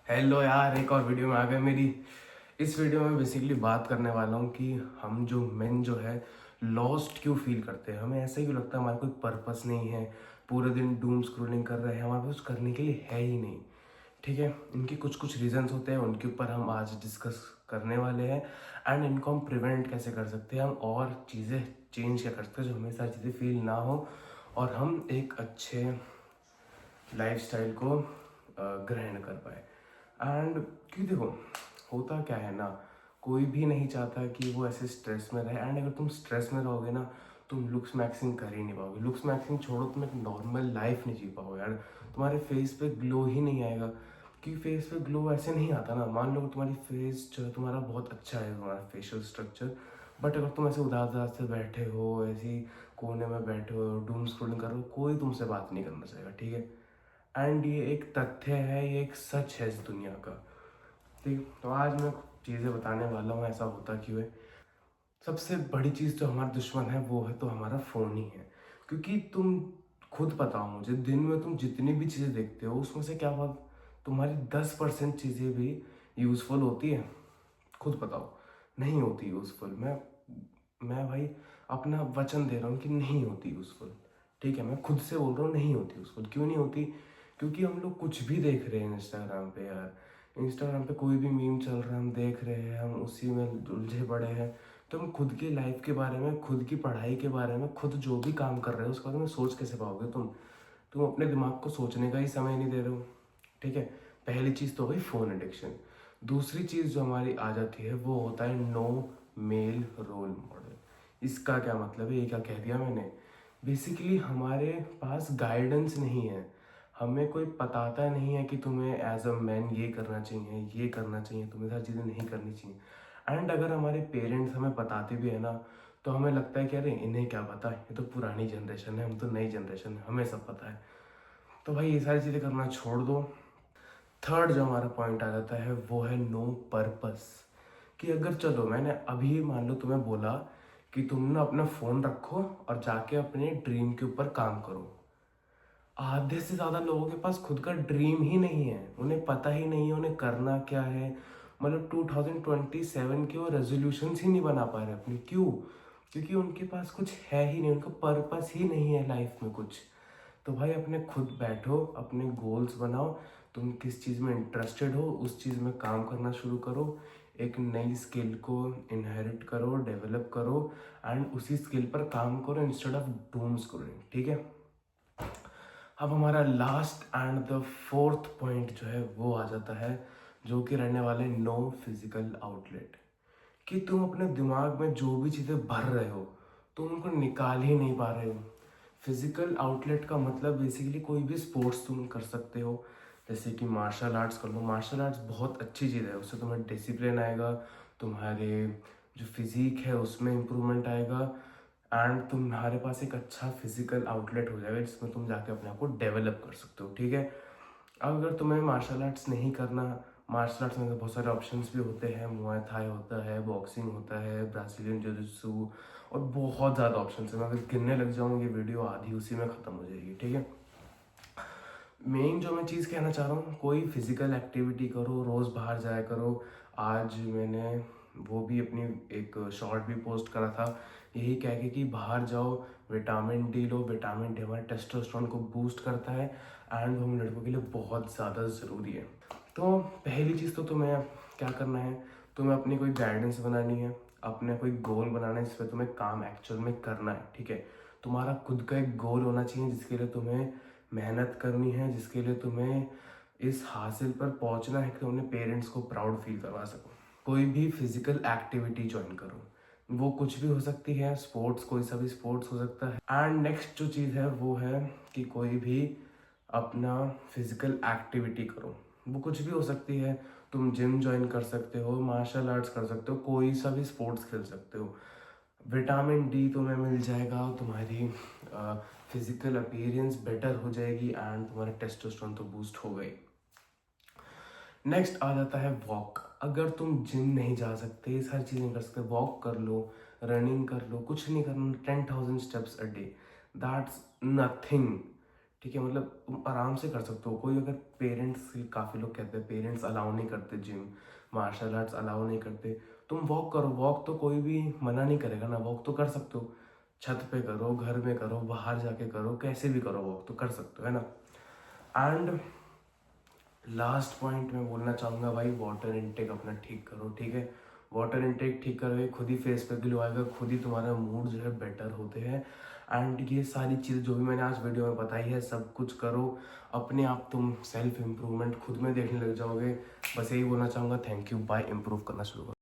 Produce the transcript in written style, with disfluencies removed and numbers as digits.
Hello यार, एक और वीडियो में आ गए मेरी। इस वीडियो में बेसिकली बात करने वाला हूँ कि हम जो मेन जो है लॉस्ट क्यों फील करते हैं। हमें ऐसा क्यों लगता है हमारा कोई पर्पस नहीं है, पूरे दिन डूम स्क्रोलिंग कर रहे हैं, हमारे पास कुछ करने के लिए है ही नहीं। ठीक है, इनके कुछ कुछ रीजंस होते हैं, उनके ऊपर हम आज डिस्कस करने वाले हैं। एंड इनको हम प्रिवेंट कैसे कर सकते हैं, हम और चीज़ें चेंज क्या कर सकते हैं जो हमें सारी चीज़ें फील ना हो, और हम एक अच्छे लाइफस्टाइल को ग्रहण कर पाए। एंड क्योंकि देखो, होता क्या है ना, कोई भी नहीं चाहता कि वो ऐसे स्ट्रेस में रहे। एंड अगर तुम स्ट्रेस में रहोगे ना, तुम लुक्स मैक्सिंग कर ही नहीं पाओगे। लुक्स मैक्सिंग छोड़ो, तुम एक नॉर्मल लाइफ नहीं जी पाओगे यार। तुम्हारे फेस पे ग्लो ही नहीं आएगा, क्योंकि फेस पे ग्लो ऐसे नहीं आता ना। मान लो तुम्हारी फेस जो है तुम्हारा बहुत अच्छा है, तुम्हारा फेशियल स्ट्रक्चर, बट अगर तुम ऐसे उदास उदास से बैठे हो, ऐसी कोने में बैठे हो, डूम स्क्रोलिंग कर रहे हो, कोई तुमसे बात नहीं करना चाहेगा। ठीक है, एंड ये एक तथ्य है, ये एक सच है इस दुनिया का। ठीक, तो आज मैं चीज़ें बताने वाला हूँ ऐसा होता क्यों है। सबसे बड़ी चीज़ जो हमारा दुश्मन है वो है तो हमारा फ़ोन ही है। क्योंकि तुम खुद बताओ मुझे, दिन में तुम जितनी भी चीज़ें देखते हो उसमें से क्या बात तुम्हारी 10% चीज़ें भी यूज़फुल होती है? खुद बताओ, नहीं होती यूज़फुल। मैं भाई अपना वचन दे रहा हूँ कि नहीं होती यूज़फुल। ठीक है, मैं खुद से बोल रहा हूँ नहीं होती यूज़फुल। क्यों नहीं होती? क्योंकि हम लोग कुछ भी देख रहे हैं इंस्टाग्राम पे यार। इंस्टाग्राम पे कोई भी मीम चल रहा है, हम देख रहे हैं, हम उसी में उलझे पड़े हैं। तो हम खुद की लाइफ के बारे में, खुद की पढ़ाई के बारे में, खुद जो भी काम कर रहे हो उसके बारे में सोच कैसे पाओगे तुम अपने दिमाग को सोचने का ही समय नहीं दे रहे हो। ठीक है, पहली चीज़ तो हो गई फ़ोन एडिक्शन। दूसरी चीज़ जो हमारी आ जाती है वो होता है नो मेल रोल मॉडल। इसका क्या मतलब है, ये क्या कह दिया मैंने? बेसिकली हमारे पास गाइडेंस नहीं है, हमें कोई बताता नहीं है कि तुम्हें एज अ मैन ये करना चाहिए, ये करना चाहिए, तुम्हें सारी चीज़ें नहीं करनी चाहिए। एंड अगर हमारे पेरेंट्स हमें बताते भी है ना, तो हमें लगता है कि अरे इन्हें क्या पता है, ये तो पुरानी जनरेशन है, हम तो नई जनरेशन है, हमें सब पता है। तो भाई ये सारी चीज़ें करना छोड़ दो। थर्ड जो हमारा पॉइंट आ जाता है वो है नो पर्पस। कि अगर चलो मैंने अभी मान लो तुम्हें बोला कि तुम ना अपना फ़ोन रखो और जाके अपने ड्रीम के ऊपर काम करो, आधे से ज़्यादा लोगों के पास खुद का ड्रीम ही नहीं है, उन्हें पता ही नहीं है उन्हें करना क्या है। मतलब 2027 के वो रेजोल्यूशंस ही नहीं बना पा रहे अपनी। क्यों? क्योंकि उनके पास कुछ है ही नहीं, उनका पर्पस ही नहीं है लाइफ में कुछ। तो भाई अपने खुद बैठो, अपने गोल्स बनाओ, तुम किस चीज़ में इंटरेस्टेड हो उस चीज़ में काम करना शुरू करो, एक नई स्किल को इनहेरिट करो, डेवलप करो, एंड उसी स्किल पर काम करो इंस्टेड ऑफ डूम स्क्रोलिंग। ठीक है, अब हमारा last and the fourth point जो है वो आ जाता है, जो कि रहने वाले नो फिजिकल आउटलेट। कि तुम अपने दिमाग में जो भी चीज़ें भर रहे हो तुम उनको निकाल ही नहीं पा रहे हो। फिजिकल आउटलेट का मतलब बेसिकली कोई भी स्पोर्ट्स तुम कर सकते हो, जैसे कि मार्शल आर्ट्स कर लो। मार्शल आर्ट्स बहुत अच्छी चीज़ है, उससे तुम्हें डिसिप्लिन आएगा, तुम्हारे जो फिजिक है उसमें इम्प्रूवमेंट आएगा, एंड तुम्हारे पास एक अच्छा फिजिकल आउटलेट हो जाएगा जिसमें तुम जाके अपने आप को डेवलप कर सकते हो। ठीक है, अब अगर तुम्हें मार्शल आर्ट्स नहीं करना, मार्शल आर्ट्स में तो बहुत सारे ऑप्शंस भी होते हैं, मुआय थाई होता है, बॉक्सिंग होता है, ब्राज़ीलियन जिu-जित्सु, और बहुत ज़्यादा ऑप्शंस हैं। मैं अगर गिनने लग जाऊँ ये वीडियो आधी उसी में ख़त्म हो जाएगी। ठीक है, मेन जो मैं चीज़ कहना चाह रहा हूँ, कोई फिजिकल एक्टिविटी करो, रोज़ बाहर जाया करो। आज मैंने वो भी अपनी एक शॉर्ट भी पोस्ट करा था, यही कह के कि बाहर जाओ, विटामिन डी लो। विटामिन डी हमारे टेस्टोस्टेरोन को बूस्ट करता है, एंड वो हम लड़कों के लिए बहुत ज़्यादा ज़रूरी है। तो पहली चीज़ तो तुम्हें क्या करना है, तुम्हें अपनी कोई गाइडेंस बनानी है, अपने कोई गोल बनाना है जिस पर तुम्हें काम एक्चुअल में करना है। ठीक है, तुम्हारा खुद का एक गोल होना चाहिए जिसके लिए तुम्हें मेहनत करनी है, जिसके लिए तुम्हें इस हासिल पर पहुंचना है कि तुम अपने पेरेंट्स को प्राउड फील करवा सको। कोई भी फिजिकल एक्टिविटी ज्वाइन करो, वो कुछ भी हो सकती है, स्पोर्ट्स, कोई सा भी स्पोर्ट्स हो सकता है। एंड नेक्स्ट जो चीज़ है वो है कि कोई भी अपना फिजिकल एक्टिविटी करो, वो कुछ भी हो सकती है। तुम जिम ज्वाइन कर सकते हो, मार्शल आर्ट्स कर सकते हो, कोई सा भी स्पोर्ट्स खेल सकते हो। विटामिन डी तुम्हें मिल जाएगा, तुम्हारी फिजिकल अपीयरेंस बेटर हो जाएगी, एंड तुम्हारा टेस्टोस्टेरोन तो बूस्ट हो गई। नेक्स्ट आ जाता है वॉक। अगर तुम जिम नहीं जा सकते, ये सारी चीज़ें कर सकते, वॉक कर लो, रनिंग कर लो, कुछ नहीं करना, 10,000 steps a day, that's nothing ठीक है, मतलब तुम आराम से कर सकते हो। कोई अगर पेरेंट्स, काफ़ी लोग कहते हैं पेरेंट्स अलाउ नहीं करते जिम, मार्शल आर्ट्स अलाउ नहीं करते, तुम वॉक करो। वॉक तो कोई भी मना नहीं करेगा ना, वॉक तो कर सकते हो। छत पे करो, घर में करो, बाहर जाके करो, कैसे भी करो, वॉक तो कर सकते हो, है ना। एंड लास्ट पॉइंट मैं बोलना चाहूँगा भाई, वाटर इनटेक अपना ठीक करो, ठीक है। वाटर इनटेक ठीक करोगे, खुद ही फेस पे ग्लो आएगा, खुद ही तुम्हारा मूड जो है बेटर होते हैं। एंड ये सारी चीज़ जो भी मैंने आज वीडियो में बताई है, सब कुछ करो, अपने आप तुम सेल्फ इम्प्रूवमेंट खुद में देखने लग जाओगे। बस यही बोलना चाहूँगा, थैंक यू, बाय। इम्प्रूव करना शुरू करो।